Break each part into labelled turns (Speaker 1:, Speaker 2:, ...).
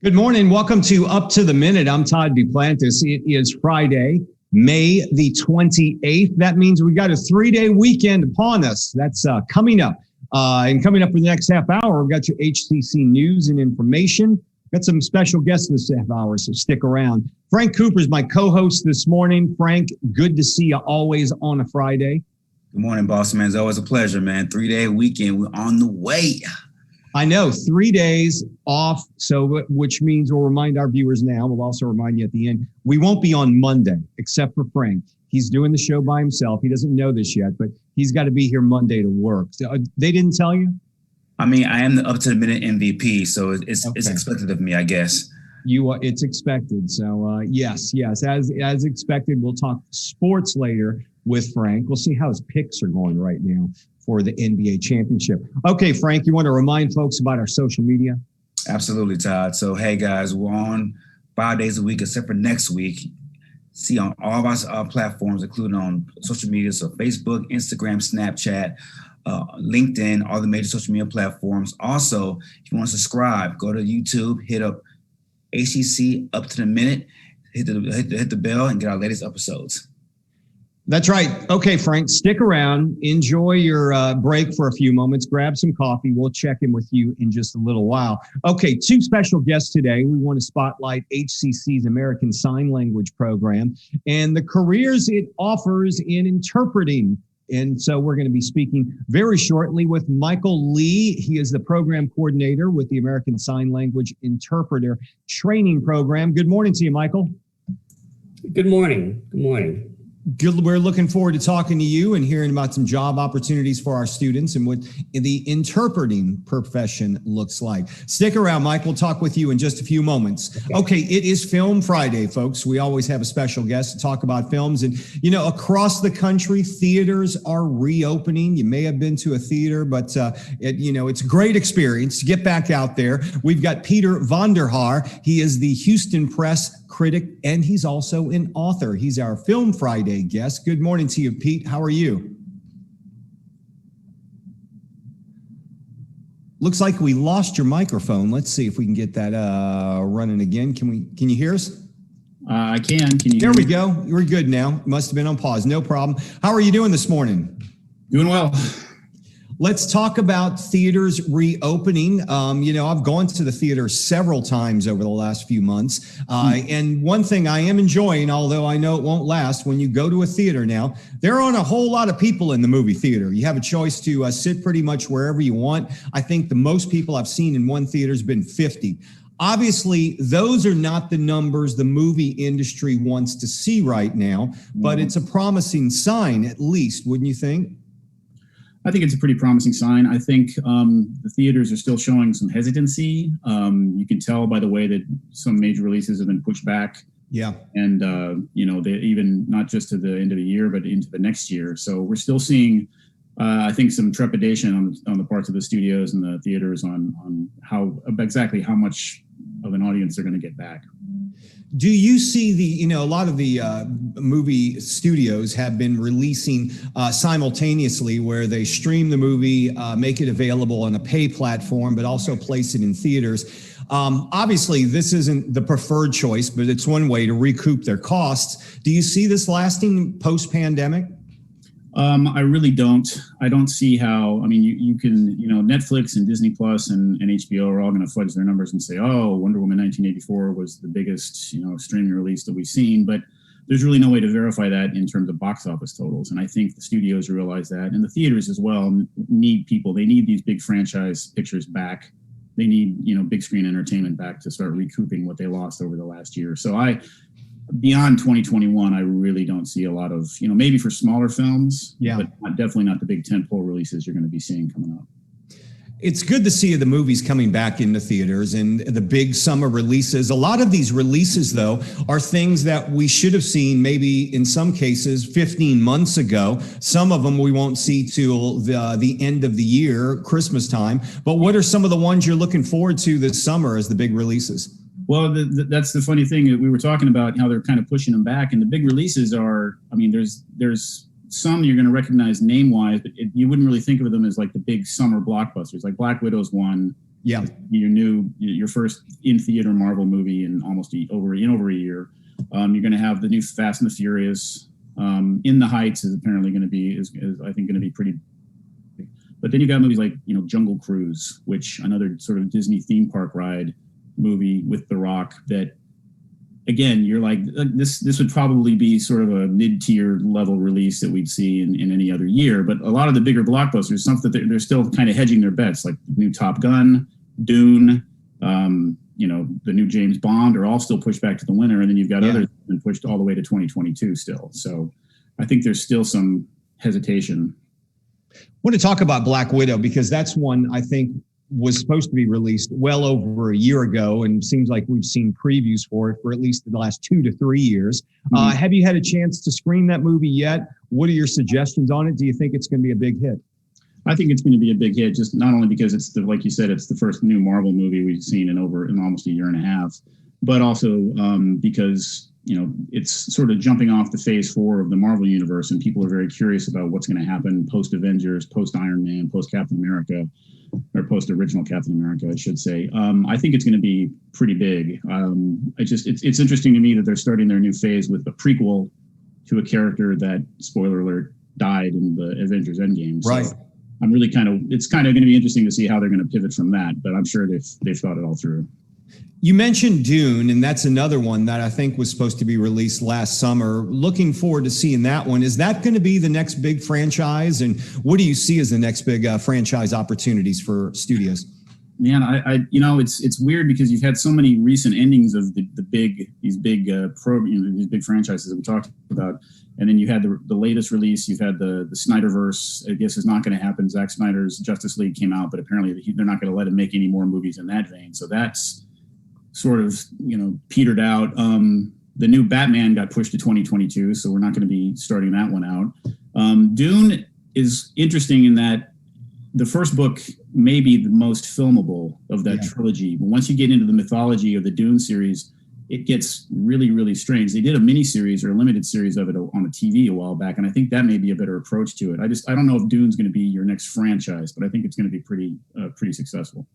Speaker 1: Good morning. Welcome to Up to the Minute. I'm Todd Duplantis. It is Friday, May the 28th. That means we got a 3-day weekend upon us. That's coming up. And coming up for the next half hour, we've got your HCC news and information. Got some special guests this half hour, so stick around. Frank Cooper is my co-host this morning. Frank, good to see you always on a Friday.
Speaker 2: Good morning, boss man. It's always a pleasure, man. 3-day weekend. We're on the way.
Speaker 1: I know, 3 days off, so which means we'll remind our viewers now. We'll also remind you at the end. We won't be on Monday, except for Frank. He's doing the show by himself. He doesn't know this yet, but he's got to be here Monday to work. So, they didn't tell you?
Speaker 2: I mean, I am the Up to the Minute MVP, so it's expected of me, I guess.
Speaker 1: It's expected. So yes, as expected. We'll talk sports later with Frank. We'll see how his picks are going right now for the NBA championship. Okay, Frank, you want to remind folks about our social media?
Speaker 2: Absolutely, Todd. So, hey, guys, we're on 5 days a week, except for next week. See on all of our platforms, including on social media, so Facebook, Instagram, Snapchat, LinkedIn, all the major social media platforms. Also, if you want to subscribe, go to YouTube, hit up HCC Up to the Minute, hit the bell, and get our latest episodes.
Speaker 1: That's right. Okay, Frank, stick around. Enjoy your break for a few moments. Grab some coffee. We'll check in with you in just a little while. Okay, two special guests today. We want to spotlight HCC's American Sign Language program and the careers it offers in interpreting. And so we're going to be speaking very shortly with Michael Lee. He is the program coordinator with the American Sign Language Interpreter Training Program. Good morning to you, Michael.
Speaker 3: Good morning. Good morning.
Speaker 1: Good. We're looking forward to talking to you and hearing about some job opportunities for our students and what the interpreting profession looks like. Stick around, Mike. We'll talk with you in just a few moments. Okay, it is Film Friday, folks. We always have a special guest to talk about films. And, across the country, theaters are reopening. You may have been to a theater, but, it's a great experience to get back out there. We've got Peter Vonderhaar. He is the Houston Press critic, and he's also an author. He's our Film Friday guest. Good morning to you, Pete. How are you? Looks like we lost your microphone. Let's see if we can get that running again. Can you hear us?
Speaker 3: I can. Can you
Speaker 1: hear me? There we go. We're good now. Must have been on pause. No problem. How are you doing this morning?
Speaker 3: Doing well.
Speaker 1: Let's talk about theaters reopening. I've gone to the theater several times over the last few months. And one thing I am enjoying, although I know it won't last, when you go to a theater now, there aren't a whole lot of people in the movie theater. You have a choice to sit pretty much wherever you want. I think the most people I've seen in one theater has been 50. Obviously, those are not the numbers the movie industry wants to see right now, but it's a promising sign, at least, wouldn't you think?
Speaker 3: I think it's a pretty promising sign. I think the theaters are still showing some hesitancy. You can tell by the way that some major releases have been pushed back.
Speaker 1: Yeah.
Speaker 3: And, they even not just to the end of the year, but into the next year. So we're still seeing, I think, some trepidation on the parts of the studios and the theaters on exactly how much of an audience they're going to get back.
Speaker 1: Do you see a lot of the movie studios have been releasing simultaneously where they stream the movie, make it available on a pay platform, but also place it in theaters. Obviously, this isn't the preferred choice, but it's one way to recoup their costs. Do you see this lasting post-pandemic?
Speaker 3: I really don't. I don't see how. I mean, you can, Netflix and Disney Plus and HBO are all going to fudge their numbers and say, oh, Wonder Woman 1984 was the biggest, streaming release that we've seen. But there's really no way to verify that in terms of box office totals. And I think the studios realize that, and the theaters as well need people. They need these big franchise pictures back. They need, big screen entertainment back to start recouping what they lost over the last year. So beyond 2021, I really don't see a lot of, maybe for smaller films, but definitely not the big tentpole releases you're going to be seeing coming up.
Speaker 1: It's good to see the movies coming back into theaters and the big summer releases. A lot of these releases, though, are things that we should have seen maybe in some cases 15 months ago. Some of them we won't see till the end of the year, Christmas time. But what are some of the ones you're looking forward to this summer as the big releases?
Speaker 3: Well, that's the funny thing. We were talking about how they're kind of pushing them back, and the big releases are, there's some you're going to recognize name-wise, but you wouldn't really think of them as like the big summer blockbusters. Like Black Widow's one,
Speaker 1: Yeah.
Speaker 3: Your first in theater Marvel movie in over a year. You're going to have the new Fast and the Furious. In the Heights is apparently going to be I think going to be pretty. But then you got movies like Jungle Cruise, which another sort of Disney theme park ride movie with The Rock. That again, you're like this would probably be sort of a mid-tier level release that we'd see in any other year. But a lot of the bigger blockbusters, something that they're still kind of hedging their bets, like the new Top Gun, Dune, the new James Bond, are all still pushed back to the winter, and then you've got others that have been pushed all the way to 2022 still. So I think there's still some hesitation.
Speaker 1: I want to talk about Black Widow because that's one I think was supposed to be released well over a year ago, and seems like we've seen previews for it for at least the last 2 to 3 years. Mm-hmm. Have you had a chance to screen that movie yet? What are your suggestions on it? Do you think it's going to be a big hit?
Speaker 3: I think it's going to be a big hit, just not only because it's like you said, it's the first new Marvel movie we've seen in almost a year and a half, but also because it's sort of jumping off the phase 4 of the Marvel universe, and people are very curious about what's going to happen post Avengers, post Iron Man, post Captain America, or post original Captain America, I should say. I think it's going to be pretty big. It's interesting to me that they're starting their new phase with a prequel to a character that, spoiler alert, died in the Avengers Endgame. So
Speaker 1: right.
Speaker 3: I'm really it's kind of going to be interesting to see how they're going to pivot from that, but I'm sure they've thought it all through.
Speaker 1: You mentioned Dune, and that's another one that I think was supposed to be released last summer. Looking forward to seeing that one. Is that going to be the next big franchise? And what do you see as the next big franchise opportunities for studios?
Speaker 3: Man, it's weird because you've had so many recent endings of these big franchises that we talked about. And then you had the latest release. You've had the Snyderverse. I guess is not going to happen. Zack Snyder's Justice League came out, but apparently they're not going to let him make any more movies in that vein. So that's sort of petered out. The new Batman got pushed to 2022, so we're not going to be starting that one out. Dune is interesting in that the first book may be the most filmable of that trilogy, but once you get into the mythology of the Dune series, it gets really, really strange. They did a mini-series or a limited series of it on a TV a while back, and I think that may be a better approach to it. I don't know if Dune's going to be your next franchise, but I think it's going to be pretty successful.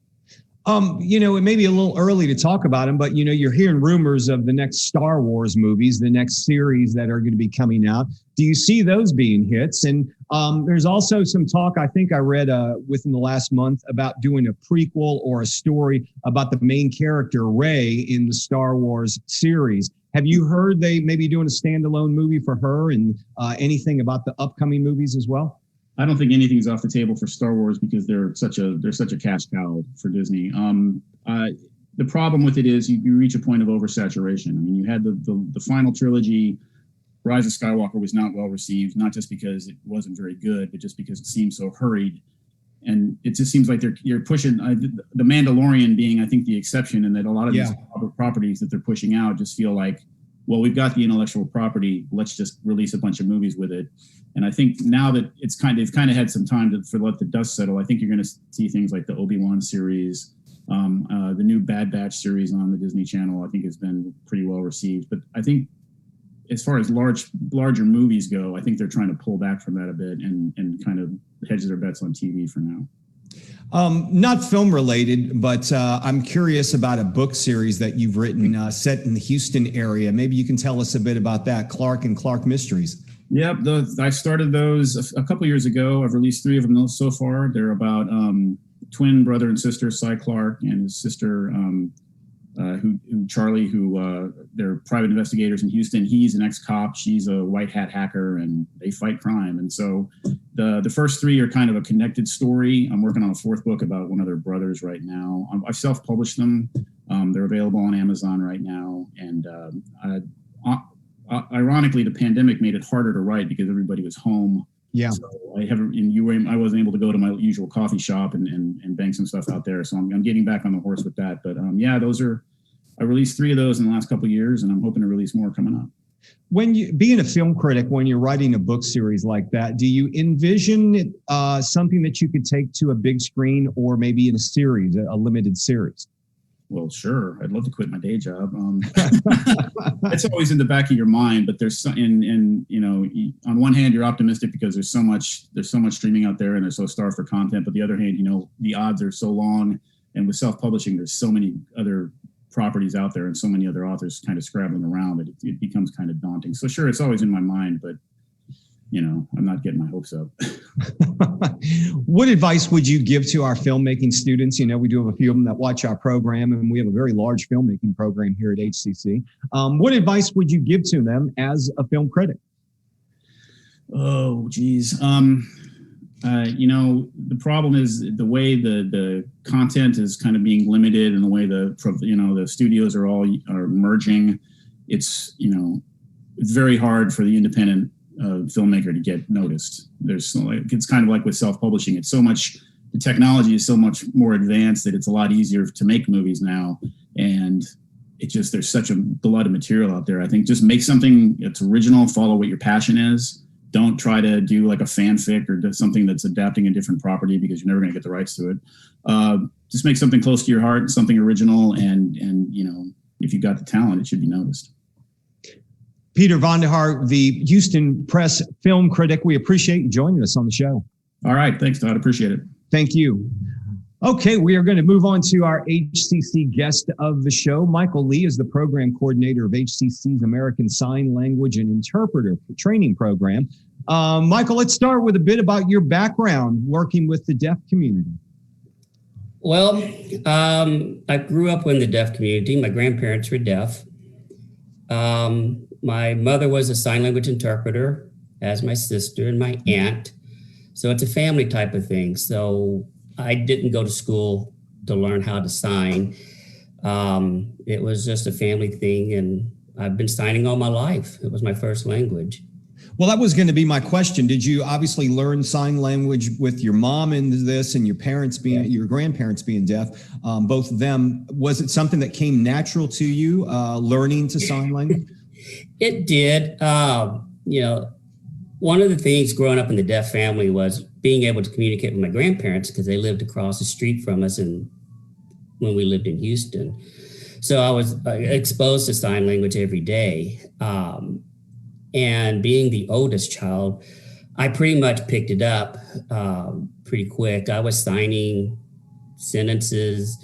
Speaker 1: It may be a little early to talk about them, but you're hearing rumors of the next Star Wars movies, the next series that are going to be coming out. Do you see those being hits? And there's also some talk, I think I read within the last month, about doing a prequel or a story about the main character, Rey, in the Star Wars series. Have you heard they may be doing a standalone movie for her, and anything about the upcoming movies as well?
Speaker 3: I don't think anything's off the table for Star Wars because they're such a cash cow for Disney. The problem with it is you reach a point of oversaturation. I mean, you had the final trilogy. Rise of Skywalker was not well received, not just because it wasn't very good, but just because it seemed so hurried. And it just seems like you're pushing the Mandalorian being, I think, the exception, and that a lot of these properties that they're pushing out just feel like, well, we've got the intellectual property. Let's just release a bunch of movies with it. And I think now that they've kind of had some time to let the dust settle, I think you're going to see things like the Obi-Wan series, the new Bad Batch series on the Disney Channel. I think has been pretty well received. But I think as far as larger movies go, I think they're trying to pull back from that a bit and kind of hedge their bets on TV for now.
Speaker 1: Not film related, but I'm curious about a book series that you've written set in the Houston area. Maybe you can tell us a bit about that, Clark and Clark Mysteries.
Speaker 3: Yep, I started those a couple years ago. I've released 3 of them so far. They're about twin brother and sister, Cy Clark, and his sister, Charlie, who they're private investigators in Houston. He's an ex-cop. She's a white hat hacker, and they fight crime. And so the first 3 are kind of a connected story. I'm working on a 4th book about one of their brothers right now. I've self-published them. They're available on Amazon right now. And ironically, the pandemic made it harder to write because everybody was home.
Speaker 1: Yeah.
Speaker 3: So I wasn't able to go to my usual coffee shop and bang some stuff out there. So I'm getting back on the horse with that. But I released 3 of those in the last couple of years, and I'm hoping to release more coming up.
Speaker 1: When being a film critic, when you're writing a book series like that, do you envision something that you could take to a big screen, or maybe in a series, a limited series?
Speaker 3: Well, sure. I'd love to quit my day job. It's always in the back of your mind, but there's on one hand, you're optimistic because there's so much streaming out there and they're so starved for content. But the other hand, the odds are so long And with self-publishing, there's so many other properties out there and so many other authors kind of scrabbling around that it becomes kind of daunting. So sure, it's always in my mind, but I'm not getting my hopes up.
Speaker 1: What advice would you give to our filmmaking students? We do have a few of them that watch our program, and we have a very large filmmaking program here at HCC. What advice would you give to them as a film critic?
Speaker 3: Oh, geez. The problem is the way the content is kind of being limited, and the way the studios are merging. It's very hard for the independent filmmaker to get noticed. It's kind of like with self-publishing. The technology is so much more advanced that it's a lot easier to make movies now, and there's such a glut of material out there. I think just make something that's original, follow what your passion is. Don't try to do like a fanfic or do something that's adapting a different property, because you're never going to get the rights to it. Just make something close to your heart, something original, and if you got the talent, it should be noticed.
Speaker 1: Peter Vonderhaar, the Houston Press film critic, we appreciate you joining us on the show.
Speaker 3: All right. Thanks, Todd. Appreciate it.
Speaker 1: Thank you. Okay, we are going to move on to our HCC guest of the show. Michael Lee is the program coordinator of HCC's American Sign Language and Interpreter Training Program. Michael, let's start with a bit about your background working with the deaf community.
Speaker 4: Well, I grew up in the deaf community. My grandparents were deaf. My mother was a sign language interpreter, as my sister and my aunt. So it's a family type of thing. So I didn't go to school to learn how to sign. It was just a family thing, and I've been signing all my life. It was my first language.
Speaker 1: Well, that was going to be my question. Did you obviously learn sign language with your mom into this, and your grandparents being deaf, both of them? Was it something that came natural to you, learning to sign language?
Speaker 4: It did. One of the things growing up in the deaf family was being able to communicate with my grandparents, because they lived across the street from us when we lived in Houston. So I was exposed to sign language every day. And being the oldest child, I pretty much picked it up pretty quick. I was signing sentences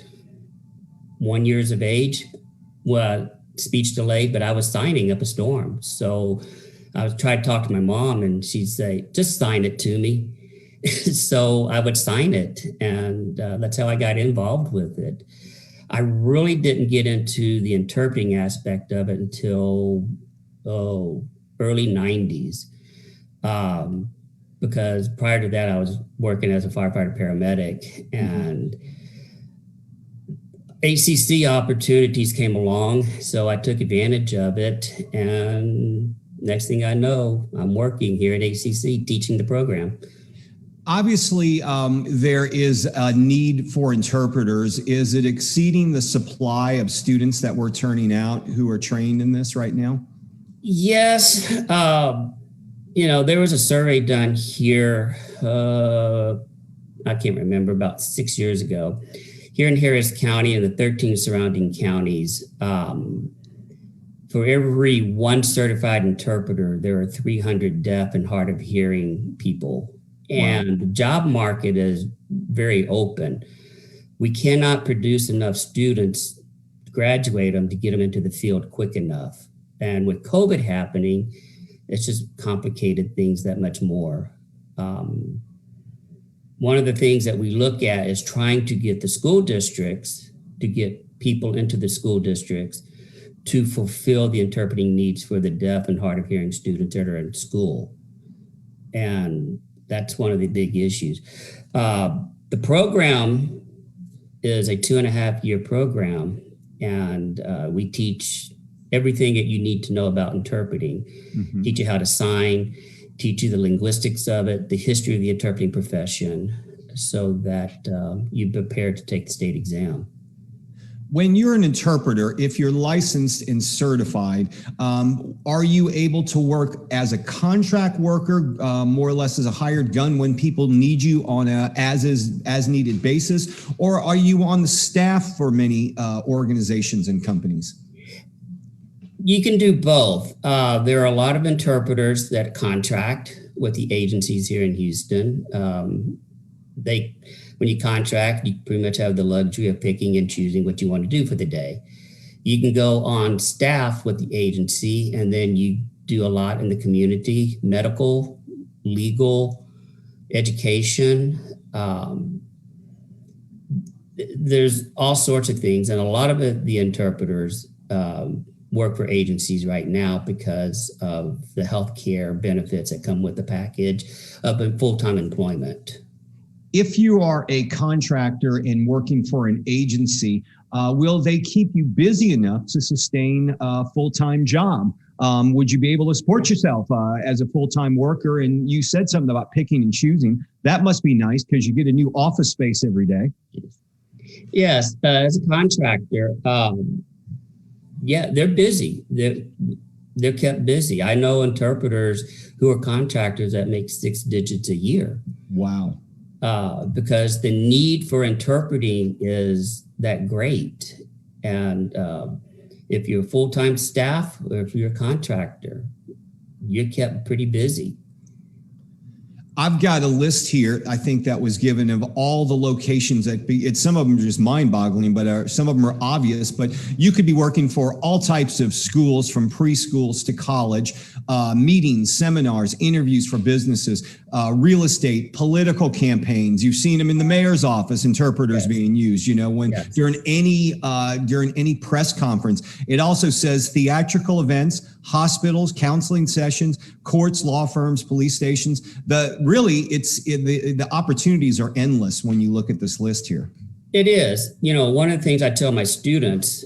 Speaker 4: 1 year of age, well, speech delayed, but I was signing up a storm. So I would try to talk to my mom, and she'd say, just sign it to me. So I would sign it, and that's how I got involved with it. I really didn't get into the interpreting aspect of it until early 90s, because prior to that, I was working as a firefighter paramedic, and HCC opportunities came along, so I took advantage of it, and next thing I know, I'm working here at HCC teaching the program.
Speaker 1: Obviously, there is a need for interpreters. Is it exceeding the supply of students that we're turning out who are trained in this right now?
Speaker 4: Yes. There was a survey done here, I can't remember, about 6 years ago, here in Harris County and the 13 surrounding counties. For every one certified interpreter, there are 300 deaf and hard of hearing people. And the job market is very open. We cannot produce enough students to graduate them to get them into the field quick enough. And with COVID happening, it's just complicated things that much more. One of the things that we look at is trying to get the school districts to get people into the school districts to fulfill the interpreting needs for the deaf and hard of hearing students that are in school. And that's one of the big issues. The program is a 2.5-year program, and we teach everything that you need to know about interpreting. Mm-hmm. Teach you how to sign, teach you the linguistics of it, the history of the interpreting profession, so that you're prepared to take the state exam.
Speaker 1: When you're an interpreter, if you're licensed and certified, are you able to work as a contract worker, more or less as a hired gun when people need you on a as needed basis, or are you on the staff for many organizations and companies?
Speaker 4: You can do both. There are a lot of interpreters that contract with the agencies here in Houston. when you contract, you pretty much have the luxury of picking and choosing what you want to do for the day. You can go on staff with the agency, and then you do a lot in the community, medical, legal, education. There's all sorts of things, and a lot of the interpreters work for agencies right now because of the healthcare benefits that come with the package of full-time employment.
Speaker 1: If you are a contractor and working for an agency, will they keep you busy enough to sustain a full-time job? Would you be able to support yourself as a full-time worker? And you said something about picking and choosing. That must be nice because you get a new office space every day.
Speaker 4: Yes, as a contractor, yeah, they're busy. They're kept busy. I know interpreters who are contractors that make 6 digits a year.
Speaker 1: Wow.
Speaker 4: Because the need for interpreting is that great. And if you're full-time staff or if you're a contractor, you're kept pretty busy.
Speaker 1: I've got a list here, I think that was given of all the locations some of them are just mind-boggling, but some of them are obvious, but you could be working for all types of schools from preschools to college, meetings, seminars, interviews for businesses, real estate, political campaigns. You've seen them in the mayor's office, interpreters being used, when during any press conference. It also says theatrical events, hospitals, counseling sessions, courts, law firms, police stations. The opportunities are endless when you look at this list here.
Speaker 4: It is. One of the things I tell my students,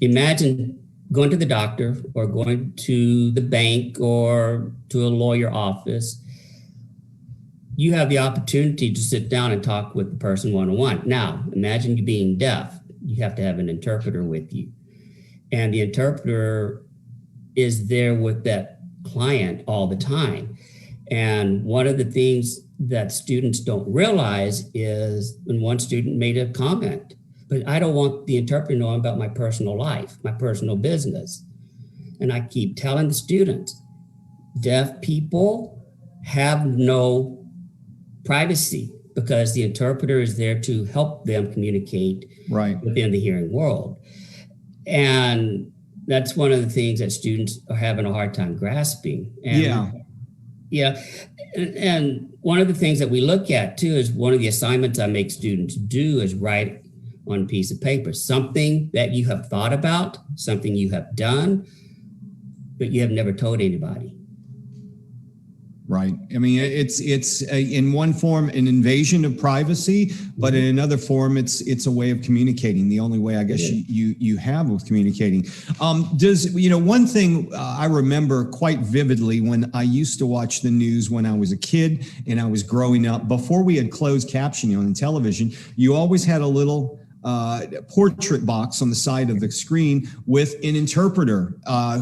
Speaker 4: imagine going to the doctor or going to the bank or to a lawyer office. You have the opportunity to sit down and talk with the person one-on-one. Now, imagine you being deaf. You have to have an interpreter with you. And the interpreter is there with that client all the time. And one of the things that students don't realize is when one student made a comment, but I don't want the interpreter knowing about my personal life, my personal business. And I keep telling the students, deaf people have no privacy because the interpreter is there to help them communicate within the hearing world. And that's one of the things that students are having a hard time grasping. And And one of the things that we look at too is one of the assignments I make students do is write on a piece of paper, something that you have thought about, something you have done, but you have never told anybody.
Speaker 1: Right. I mean, it's in one form an invasion of privacy, but in another form, it's a way of communicating. The only way I guess you have with communicating. One thing I remember quite vividly when I used to watch the news when I was a kid and I was growing up, before we had closed captioning on television, you always had a little portrait box on the side of the screen with an interpreter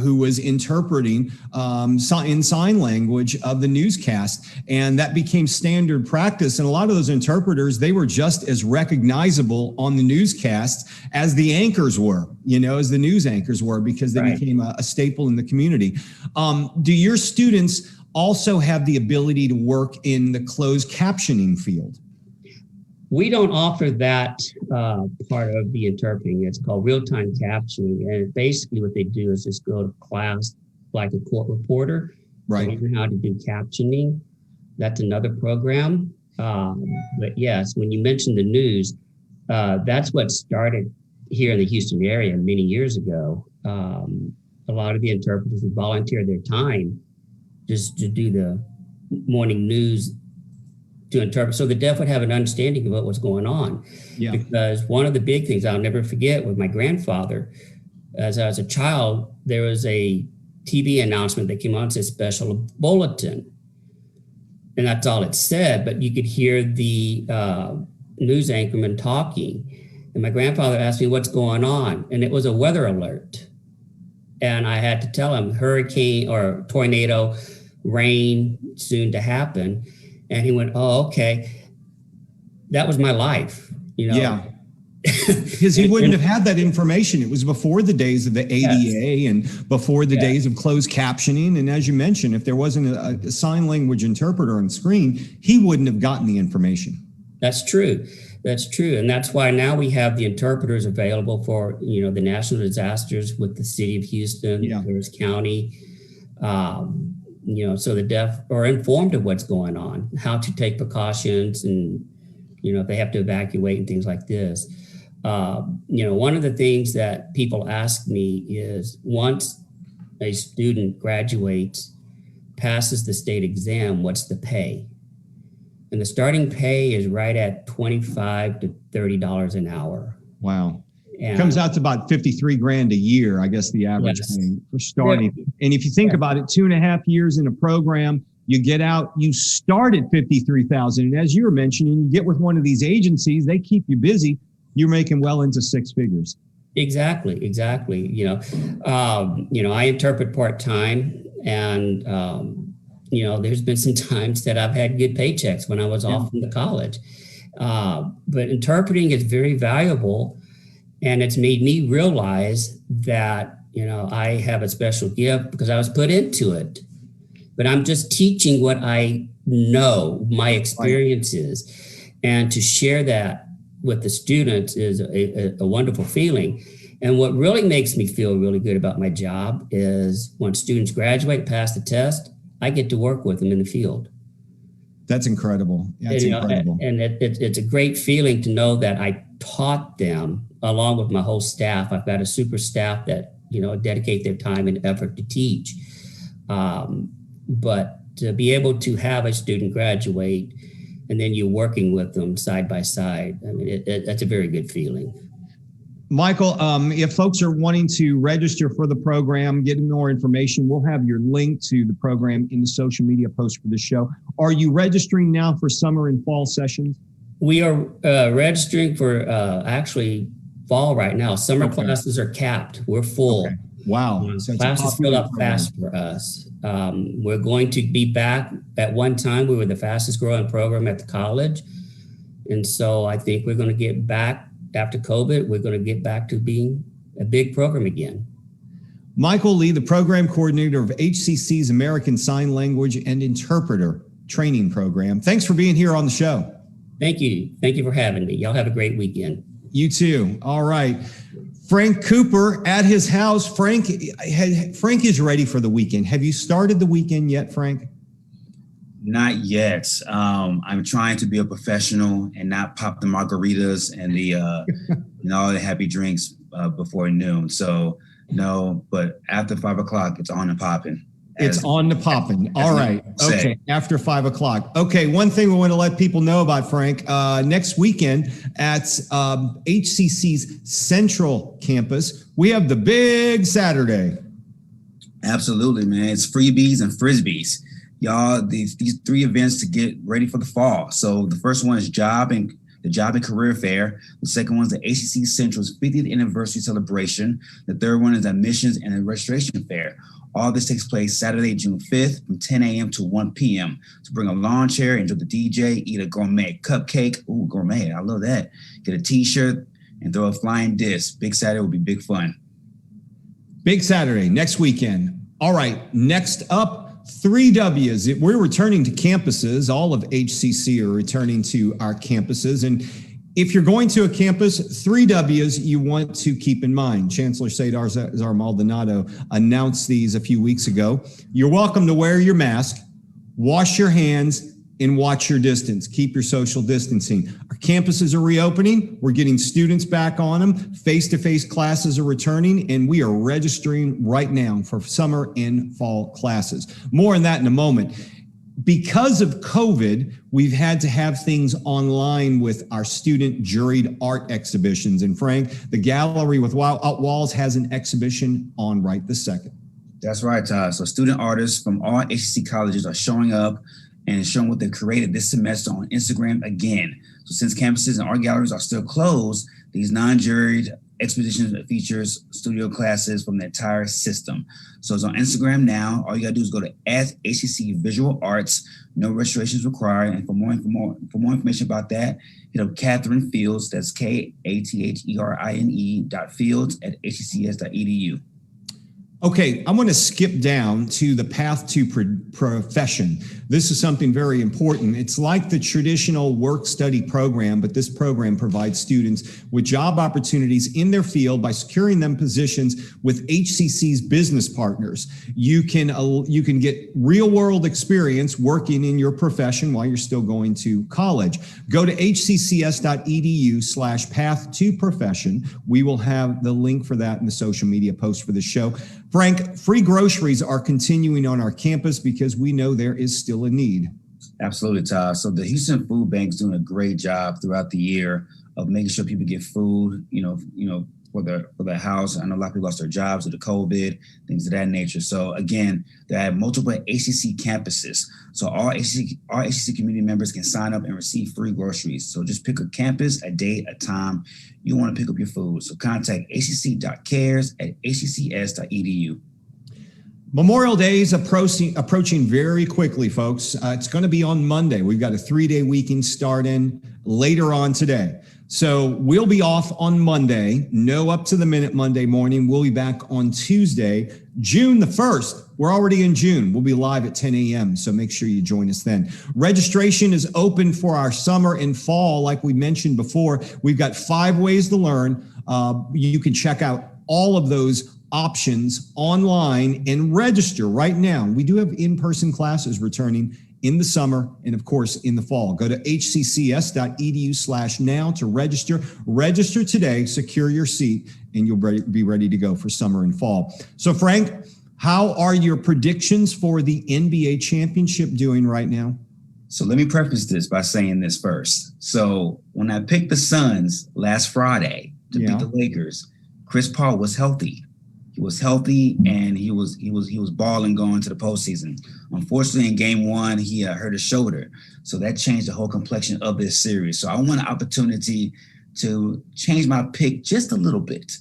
Speaker 1: who was interpreting in sign language of the newscast. And that became standard practice. And a lot of those interpreters, they were just as recognizable on the newscast as the anchors were, as the news anchors were, because they became a staple in the community. Do your students also have the ability to work in the closed captioning field?
Speaker 4: We don't offer that part of the interpreting. It's called real-time captioning. And basically what they do is just go to class like a court reporter, learn how to do captioning. That's another program. But yes, when you mentioned the news, that's what started here in the Houston area many years ago. A lot of the interpreters would volunteer their time just to do the morning news to interpret, so the deaf would have an understanding of what was going on. Because one of the big things I'll never forget with my grandfather, as I was a child, there was a TV announcement that came on and said special bulletin. And that's all it said, but you could hear the news anchorman talking. And my grandfather asked me what's going on, and it was a weather alert. And I had to tell him hurricane or tornado, rain soon to happen. And he went, oh, okay. That was my life,
Speaker 1: Yeah. Because he wouldn't have had that information. It was before the days of the ADA and before the days of closed captioning. And as you mentioned, if there wasn't a sign language interpreter on screen, he wouldn't have gotten the information.
Speaker 4: That's true. That's true. And that's why now we have the interpreters available for, the national disasters with the city of Houston, Harris County. So the deaf are informed of what's going on, how to take precautions, and, if they have to evacuate and things like this. One of the things that people ask me is, once a student graduates, passes the state exam, what's the pay? And the starting pay is right at $25 to $30 an hour.
Speaker 1: Wow.
Speaker 4: And
Speaker 1: comes out to about 53 grand a year, I guess, the average pay for starting. Yeah. And if you think about it, 2.5 years in a program, you get out, you start at 53,000. And as you were mentioning, you get with one of these agencies, they keep you busy. You're making well into six figures.
Speaker 4: Exactly. I interpret part-time, and, there's been some times that I've had good paychecks when I was off from the college. But interpreting is very valuable, and it's made me realize that, I have a special gift because I was put into it. But I'm just teaching what I know, my experiences, and to share that with the students is a wonderful feeling. And what really makes me feel really good about my job is when students graduate, pass the test, I get to work with them in the field.
Speaker 1: That's incredible. That's incredible.
Speaker 4: And it's a great feeling to know that I taught them along with my whole staff. I've got a super staff that, dedicate their time and effort to teach. But to be able to have a student graduate and then you're working with them side by side, I mean, that's a very good feeling.
Speaker 1: Michael, if folks are wanting to register for the program, get more information, we'll have your link to the program in the social media post for the show. Are you registering now for summer and fall sessions?
Speaker 4: We are registering for actually fall right now. Summer classes are capped. We're full.
Speaker 1: Okay. Wow. So
Speaker 4: classes fill up fast for us. We're going to be back. At one time, we were the fastest growing program at the college. And so I think we're going to get back after COVID. We're going to get back to being a big program again.
Speaker 1: Michael Lee, the program coordinator of HCC's American Sign Language and Interpreter Training Program. Thanks for being here on the show.
Speaker 4: Thank you. Thank you for having me. Y'all have a great weekend.
Speaker 1: You too. All right. Frank Cooper at his house. Frank is ready for the weekend. Have you started the weekend yet, Frank?
Speaker 2: Not yet. I'm trying to be a professional and not pop the margaritas and the all the happy drinks before noon. So no, but after 5 o'clock, it's on and popping.
Speaker 1: It's on the popping. All right. Okay. After 5 o'clock. Okay. One thing we want to let people know about, Frank, next weekend at HCC's Central Campus, we have the big Saturday.
Speaker 2: Absolutely, man. It's freebies and frisbees. Y'all, these 3 events to get ready for the fall. So the first one is the Job and Career Fair. The second one is the HCC Central's 50th anniversary celebration. The third one is Admissions and a Registration Fair. All this takes place Saturday, June 5th from 10 a.m. to 1 p.m. So bring a lawn chair, enjoy the DJ, eat a gourmet cupcake. Ooh, gourmet, I love that. Get a t-shirt and throw a flying disc. Big Saturday will be big fun.
Speaker 1: Big Saturday, next weekend. All right, next up, 3 W's. We're returning to campuses. All of HCC are returning to our campuses. And if you're going to a campus, 3 W's you want to keep in mind. Chancellor Cesar Maldonado announced these a few weeks ago. You're welcome to wear your mask, wash your hands, and watch your distance. Keep your social distancing. Our campuses are reopening. We're getting students back on them. Face-to-face classes are returning, and we are registering right now for summer and fall classes. More on that in a moment. Because of COVID, we've had to have things online with our student juried art exhibitions. And Frank, the Gallery with Walls has an exhibition on right this second.
Speaker 2: That's right, Todd. So student artists from all HCC colleges are showing up and showing what they created this semester on Instagram again. So since campuses and art galleries are still closed, these non-juried expositions features studio classes from the entire system. So it's on Instagram now. All you gotta do is go to @HCC Visual Arts. No registrations required. And for more information about that, hit up Catherine Fields. That's KATHERINE.Fields@hccs.edu.
Speaker 1: Okay, I want to skip down to the path to profession. This is something very important. It's like the traditional work-study program, but this program provides students with job opportunities in their field by securing them positions with HCC's business partners. You can get real-world experience working in your profession while you're still going to college. Go to hccs.edu/path to profession. We will have the link for that in the social media post for the show. Frank, free groceries are continuing on our campus because we know there is still a need.
Speaker 2: Absolutely, Todd. So the Houston Food Bank is doing a great job throughout the year of making sure people get food, for their house. I know a lot of people lost their jobs due to COVID, things of that nature. So again, they have multiple HCC campuses. So all HCC community members can sign up and receive free groceries. So just pick a campus, a date, a time you want to pick up your food. So contact hcc.cares@hccs.edu.
Speaker 1: Memorial Day is approaching very quickly, folks. It's going to be on Monday. We've got a 3-day weekend starting later on today. So we'll be off on Monday, no up to the minute Monday morning. We'll be back on Tuesday, June the 1st. We're already in June. We'll be live at 10 a.m. So make sure you join us then. Registration is open for our summer and fall. Like we mentioned before, we've got 5 ways to learn. You can check out all of those options online and register right now. We do have in-person classes returning in the summer and of course in the fall. Go to hccs.edu/now to register. Register today, secure your seat, and you'll be ready to go for summer and fall. So Frank, how are your predictions for the NBA championship doing right now?
Speaker 2: So let me preface this by saying this first. So when I picked the Suns last Friday to beat the Lakers, Chris Paul was healthy. He was healthy and he was balling going to the postseason. Unfortunately, in game 1, he hurt his shoulder. So that changed the whole complexion of this series. So I want an opportunity to change my pick just a little bit.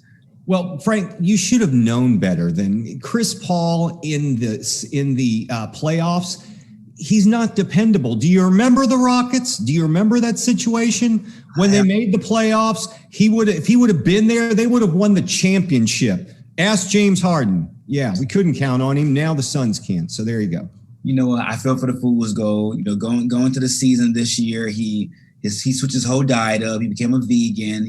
Speaker 1: Well, Frank, you should have known better than Chris Paul in the playoffs. He's not dependable. Do you remember the Rockets? Do you remember that situation when they made the playoffs? If he would have been there, they would have won the championship. Ask James Harden. Yeah, we couldn't count on him. Now the Suns can't. So there you go.
Speaker 2: You know what? I feel for the Fool's gold. Going into the season this year, he switched his whole diet up. He became a vegan.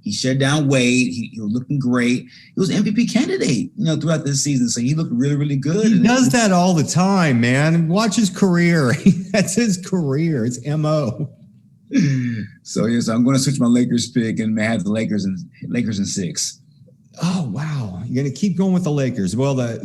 Speaker 2: He shut down weight. He was looking great. He was an MVP candidate, throughout this season. So he looked really, really good.
Speaker 1: He does that all the time, man. Watch his career. That's his career. It's MO.
Speaker 2: So yes, I'm going to switch my Lakers pick and have the Lakers in 6.
Speaker 1: Oh wow! You're gonna keep going with the Lakers. Well,
Speaker 2: I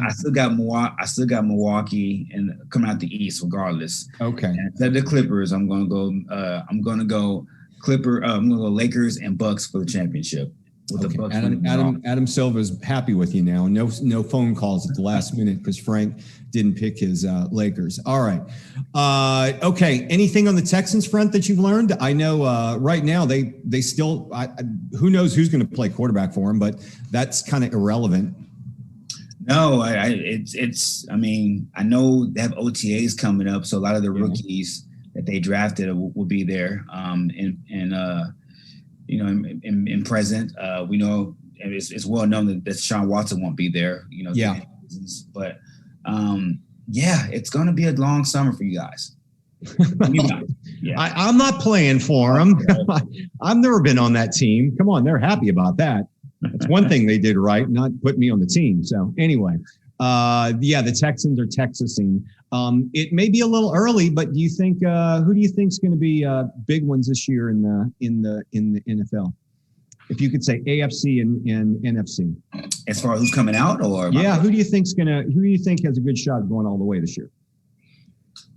Speaker 2: still got Milwaukee and coming out the East regardless.
Speaker 1: Okay. And
Speaker 2: instead of the Clippers, I'm gonna go Lakers and Bucks for the championship. With the Bucks
Speaker 1: Adam Silva's happy with you now. No phone calls at the last minute because Frank didn't pick his Lakers. All right. Okay. Anything on the Texans front that you've learned? I know right now they still. Who knows who's going to play quarterback for them, but that's kind of irrelevant.
Speaker 2: No, it's. I mean, I know they have OTAs coming up, so a lot of the rookies that they drafted will be there. In present, we know it's well known that Deshaun Watson won't be there. But it's going to be a long summer for you guys.
Speaker 1: I'm not playing for them. I've never been on that team. Come on, they're happy about that. That's one thing they did right, not put me on the team. So anyway, the Texans are Texasing. It may be a little early, but do you think who do you think is going to be big ones this year in the NFL? If you could say AFC and NFC.
Speaker 2: As far as who's coming out, or
Speaker 1: who do you think has a good shot of going all the way this year?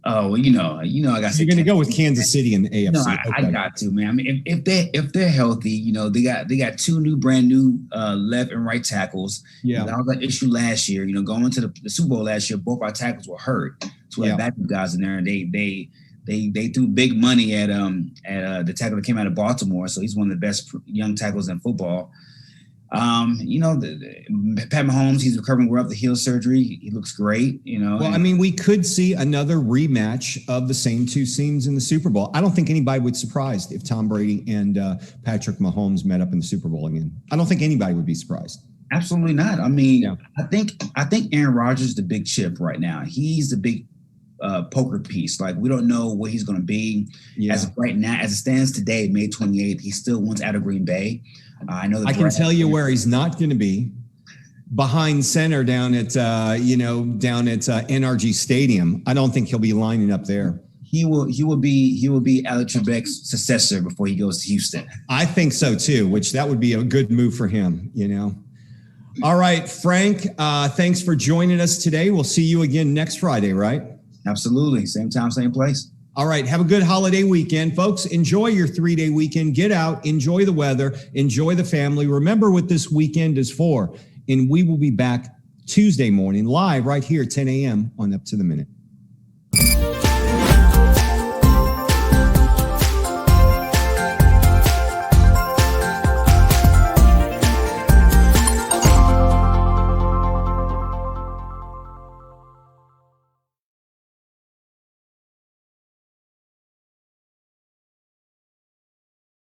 Speaker 2: Oh, well, I got.
Speaker 1: You're going to go with Kansas City and the AFC.
Speaker 2: No, I got to, man. I mean, if they're healthy, they got 2 brand new left and right tackles. Yeah, that was an issue last year. Going to the Super Bowl last year, both our tackles were hurt. So we had backup guys in there, and they threw big money at the tackle that came out of Baltimore. So he's one of the best young tackles in football. Pat Mahomes, he's recovering well off the heel surgery. He looks great,
Speaker 1: Well, I mean, we could see another rematch of the same 2 teams in the Super Bowl. I don't think anybody would be surprised if Tom Brady and Patrick Mahomes met up in the Super Bowl again. I don't think anybody would be surprised.
Speaker 2: Absolutely not. I mean,
Speaker 1: Yeah.
Speaker 2: I think Aaron Rodgers is the big chip right now. He's the big poker piece. Like, we don't know what he's going to be as of right now. As it stands today, May 28th, he still wants out of Green Bay. I know.
Speaker 1: I can tell you where he's not going to be. Behind center down at NRG Stadium. I don't think he'll be lining up there.
Speaker 2: He will be Alex Trebek's successor before he goes to Houston.
Speaker 1: I think so too, which that would be a good move for him, you know. All right, Frank, thanks for joining us today. We'll see you again next Friday, right?
Speaker 2: Absolutely. Same time, same place.
Speaker 1: All right. Have a good holiday weekend, folks. Enjoy your 3-day weekend. Get out, enjoy the weather, enjoy the family. Remember what this weekend is for. And we will be back Tuesday morning live right here at 10 a.m. on Up to the Minute.